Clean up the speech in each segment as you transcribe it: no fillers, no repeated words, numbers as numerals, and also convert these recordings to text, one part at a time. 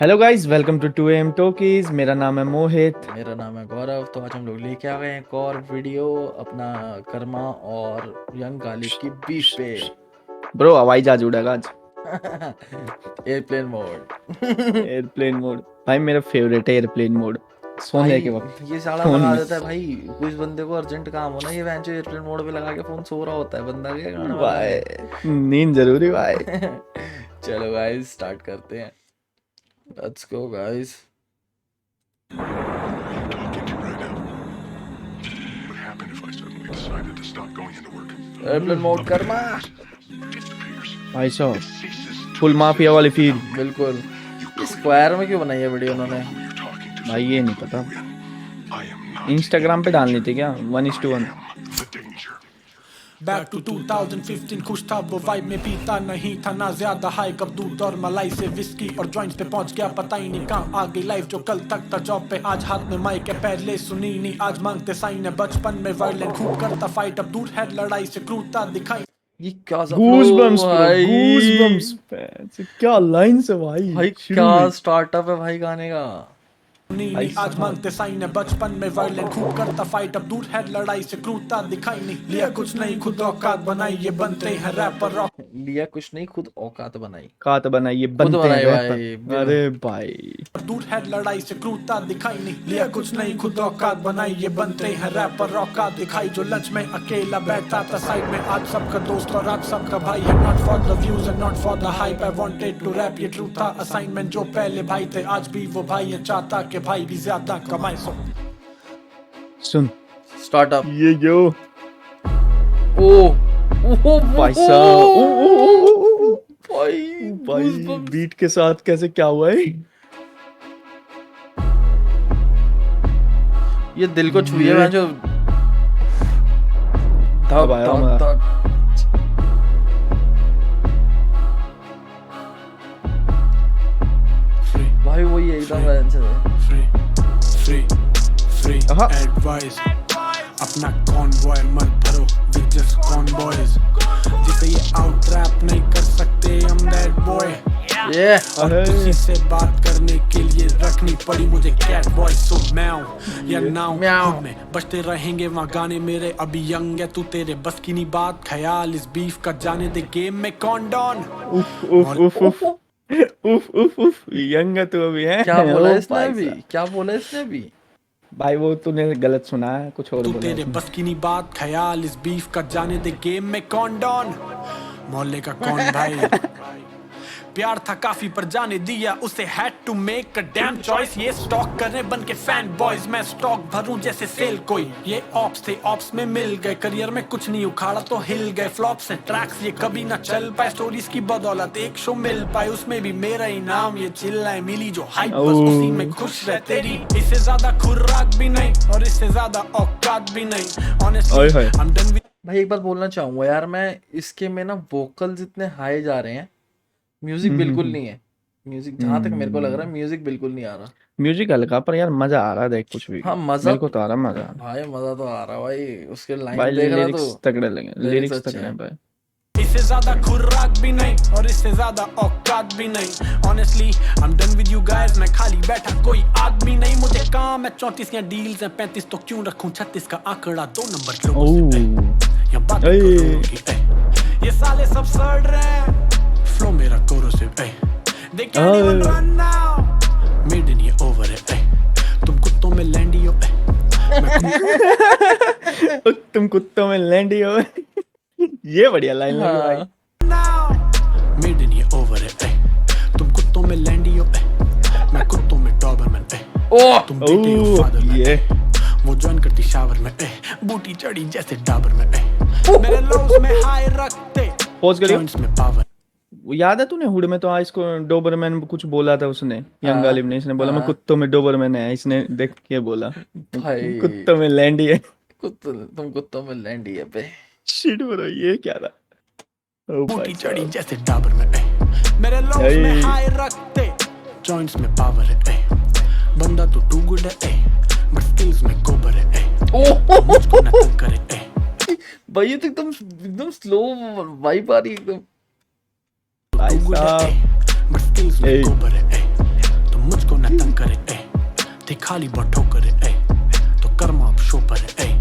Hello guys, welcome to 2am talkies. मेरा नाम है मोहित। मेरा नाम है गौरव। तो आज हम लोग लेके आ गए हैं एक और वीडियो अपना कर्मा और यंग गालिब की बीफ पे। ब्रो हवाई जहाज उड़ेगा आज। Airplane mode. एयरप्लेन मोड भाई मेरा फेवरेट है। एयरप्लेन मोड सोने भाई के वक्त ये साला फोन लगा में। देता है भाई, कुछ बंदे को अर्जेंट काम हो ना, ये वैंचो एयरप्लेन मोड पे लगा के फोन सो रहा होता है बंदा के गाने वाला भाई है। नींद जरूरी भाई। चलो गाइस स्टार्ट करते हैं। Let's go guys. Airplane mode Karma. भाई साहब फुल माफिया वाली फील। बिल्कुल। स्क्वायर में क्यों बनाई है वीडियो उन्होंने? भाई ये नहीं पता, इंस्टाग्राम पे डालनी थी क्या 1:1। बैक टू 2015 खुश था वो वाइब में, पीता नहीं था ना ज्यादा हाई, कब दूध और मलाई से विस्की और जॉइंट्स पे पहुंच गया पता ही नहीं कहां आ गई लाइफ। जो कल तक था जॉब पे आज हाथ में माइक है, पहले सुनी नहीं आज मांगते साइन है। बचपन में वायलेंट खूब करता फाइट, अब दूर है लड़ाई से क्रूरता दिखाई। ये क्या गूज़बम्स ब्रो, भाई, गूज़बम्स। क्या लाइंस है भाई भाई शुरू क्या में। स्टार्टअप है भाई गाने का। नहीं आज मांगते साइन है। बचपन में वायलेंट खूब करता फाइट, अब दूर है लड़ाई से क्रूरता दिखाई नहीं। लिया कुछ नहीं खुद औकात बनाई, ये बनते हैं रैपर रॉक। लिया कुछ नहीं खुद औकात बनाई। कात बनाई ये खुद बनते हैं बनाई रैपर। भाई। अरे भाई दूर है लड़ाई से क्रूरता दिखाई नहीं। लिया कुछ नहीं खुद औकात बनाई, ये बनते हैं रैपर औकात दिखाई। जो लंच में अकेला बैठा था साइड में, आज सबका दोस्त और आज सबका भाई है। Not for the views and not for the hype, I wanted to rap, ये ट्रू था असाइनमेंट। जो पहले भाई थे आज भी वो भाई है, चाहता कि भाई भी ज्यादा कमाए। सो सुन स्टार्टअप। ये यो ओ भाई साहब। ओ भाई भाई goosebumps। बीट के साथ कैसे क्या हुआ है। ये दिल को छुई है ये- जो अब आया मजा। भाई वही एकदम फ्री फ्री फ्री अहा। एडवाइस, अपना कॉनवॉय मत भरो वी जस्ट कॉनबॉयज। जिसे ये आउट रैप नहीं कर सकते हम दैट बॉय। ये और अरे। किसी से बात करने के लिए रखनी पड़ी मुझे कैट वॉइस। सो मैव या नाउ म्याऊ। में बजते रहेंगे वहाँ गाने मेरे। अभी यंग है तू, तेरे बस की नहीं बात। ख्याल इस बीफ का जाने दे, गेम में कौन डॉन। उफ उफ उफ उफ उफ उफ उफ यंग है तू अभी है। क्या बोला ओ इसने भाई अभी? साहब। क्या बोला इसने अभी? भाई वो तूने गलत सुना है, कुछ और तू बोला तेरे उसने। बस की नहीं बात। ख्याल इस बीफ का जाने दे, गेम में कौन डॉन। मोहल्ले का कौन भाई। प्यार था काफी पर जाने दिया उसे, had to make a damn choice. ये स्टॉक करने बन के फैन बॉयज, मैं स्टॉक भरूं जैसे सेल कोई। ये ऑप्स थे ऑप्स में मिल गए, करियर में कुछ नहीं उखाड़ा तो हिल गए। फ्लॉप से ट्रैक्स ये कभी ना चल पाए, स्टोरीज की बदौलत एक शो मिल पाए, उसमें भी मेरा ही नाम ये चिल्लाए। मिली जो हाइप बस उसी में खुश रह तेरी। इससे ज्यादा खुर्राक भी नहीं और इससे ज्यादा औकात भी नहीं। Honestly I am done with. भाई एक बात बोलना चाहूंगा यार, मैं इसके में ना वोकल्स इतने हाई जा रहे हैं, म्यूजिक बिल्कुल नहीं है। म्यूजिक जहां तक मेरे को लग रहा है म्यूजिक बिल्कुल नहीं आ रहा। म्यूजिक हल्का पर यार मजा आ रहा है। देख कुछ भी हाँ मजा मेरे को तो आ रहा मजा। भाई मजा तो आ रहा भाई, उसके भाई लाइन देख रहा लिरिक्स तो तगड़े लगे, लिरिक्स अच्छे तगड़े हैं। हैं भाई। इससे ज्यादा खुर्राक भी नहीं और इससे ज्यादा औकात भी नहीं। Honestly I am done with you guys, मैं खाली बैठा कोई आदमी नहीं। मुझे काम है 34 या डील्स हैं 35, तो क्यों रखूं 36 का आंकड़ा 2 नंबर लोगों से। या बात करो की ये साले सब सड़ रहे हैं, फ्लो मेरा कोरोसिव है। They can't even run now, made in ये over है। तुम कुत्तों में लैंडी हो, तुम कुत्तों में लैंडी हो। ये बढ़िया लाइन लगी भाई। मेड इन ये ओवर है। तुम कुत्तों में लैंडी हो, मैं कुत्तों में डॉबरमैन है। ओह तुम बेटे हो फादर में, ये वो ज्वाइन करती शावर में बूटी चढ़ी जैसे डाबर में मेरे लोज में हाई रखते पॉज करियो। जॉइंट्स में पावर। वो याद है तूने हुड में तो इसको डोबरमैन कुछ बोला था उसने, यंग गालिब ने। इसने बोला मैं कुत्तों में डोबरमैन है, इसने देख के बोला भाई कुत्तों में लैंडी है। तुम कुत्तों में लैंडी है बे। शिट ब्रो ये क्या था। ओ बूटी भाई चढ़ी साहब। जैसे डाबर में मेरे लोज में हाई रखते जॉइंट्स में पावर है। बंदा तो टू गुड है बट स्किल्स में कोबर है। ओह मुझको ना तंग करे भाई ये तो एकदम स्लो वाइब आ रही है एकदम। भाई साहब बट स्किल्स में कोबर है। तुम खाली बठो करे ए तो कर्मा अब शो पर है ए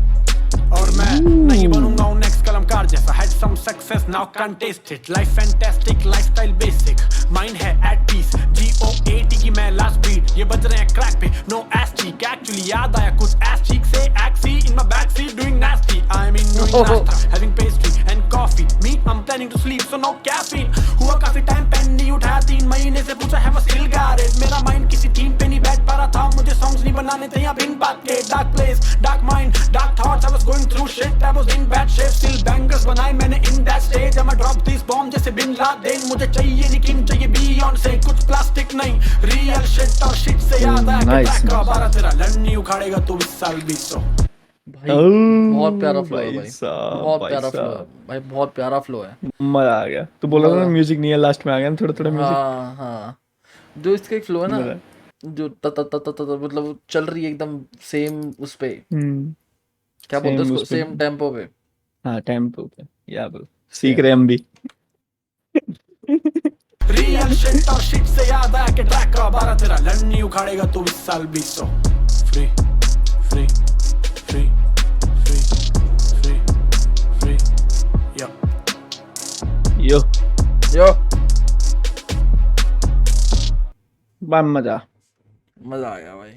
और मैं नहीं बनूंगा हूँ नेक्स्ट कलमकार जैसा had some success now can't taste it life fantastic lifestyle basic mind है at peace GOAT की मैं last beat ये बज रहे हैं crack पे no ass cheek actually याद आया कुछ ass cheek से axi in my backseat doing nasty I'm in doing nasta having pastry and coffee me I'm planning to sleep so no caffeine हुआ काफी टाइम पेन नहीं उठाया 3 महीने से पूछा है still got it मेरा mind किसी थीम पे नहीं बैठ पा रहा था मुझे songs नहीं बनाने थे या बिन बात के dark place dark mind dark thoughts I was going through shit I was in bad shape still bangers बनाए मैंने in that stage I'ma drop this bomb जैसे बिन लादेन मुझे चाहिए लेकिन चाहिए beyond से कुछ प्लास्टिक नहीं real shit और shit से याद आया कि nice, track का बारा तेरा लड़नी उखाड़ेगा तो 20 साल 200 भाई बहुत प्यारा फ्लो है भाई भाई साहब, बहुत भाई प्यारा फ्लो है साहब। भाई बहुत प्यारा फ्लो है मजा आ गया। तू बोला था ना मजा म्यूजिक नहीं है, लास्ट में आ गया ना थोड़ा थोड़ा म्यूजिक। हाँ हाँ जो इसका एक फ्लो है ना मजा। जो त त त त त मतलब चल रही है एकदम सेम उस पे क्या बोलते हैं सेम उसको उस पे। सेम टेम्पो पे हाँ, टेम्पो पे या ब्रो, सीख रहे हम भी। real shit और shit से याद आया कि track का बारा तेरा लड़नी उखाड़ेगा तो 20 साल 200 free free free free free free yeah यो यो बा मजा। मजा आ गया भाई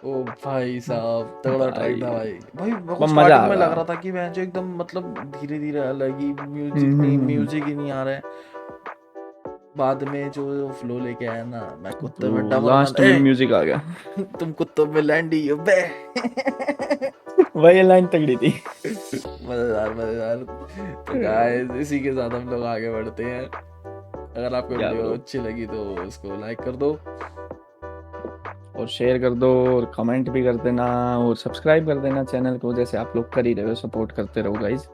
ओ भाई साहब तगड़ा ट्रैक था भाई भाई मेरे को बा मजा स्टार्टिंग आ में लग गया। रहा था कि मैं जो एकदम मतलब धीरे धीरे अलग ही हम्म। म्यूजिक ही नहीं आ रहा है बाद में जो फ्लो लेके आया ना मैं कुत्ते में तो डमर लास्ट में म्यूजिक आ गया। तुम कुत्तों में लैंडी हो बे वही लाइन तगड़ी थी। मजेदार मजेदार तो गाइस इसी के साथ हम लोग आगे बढ़ते हैं अगर आपको क्या वीडियो bro? अच्छी लगी तो उसको लाइक कर दो और शेयर कर दो और कमेंट भी कर देना और सब्सक्राइब कर देना चैनल को, जैसे आप लोग कर ही रहे हो। सपोर्ट करते रहो गाइज।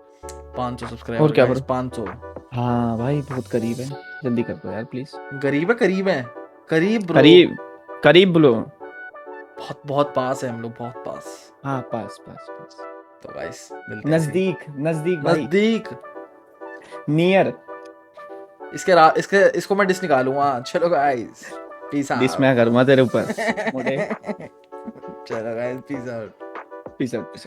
500 और सब्सक्राइबर क्या गाइस ब्रो? 500 हाँ भाई, बहुत करीब है, जल्दी कर दो यार प्लीज। करीब है करीब ब्रो करीब करीब बोलो। बहुत बहुत पास है हम लोग बहुत पास हाँ, पास पास पास। तो गाइस मिलते हैं नजदीक नजदीक भाई, नजदीक नियर। इसको मैं डिस निकालूंगा चलो गाइस पीस डिस मैं करूंगा तेरे ऊपर। मोटे। चलो guys peace out peace out.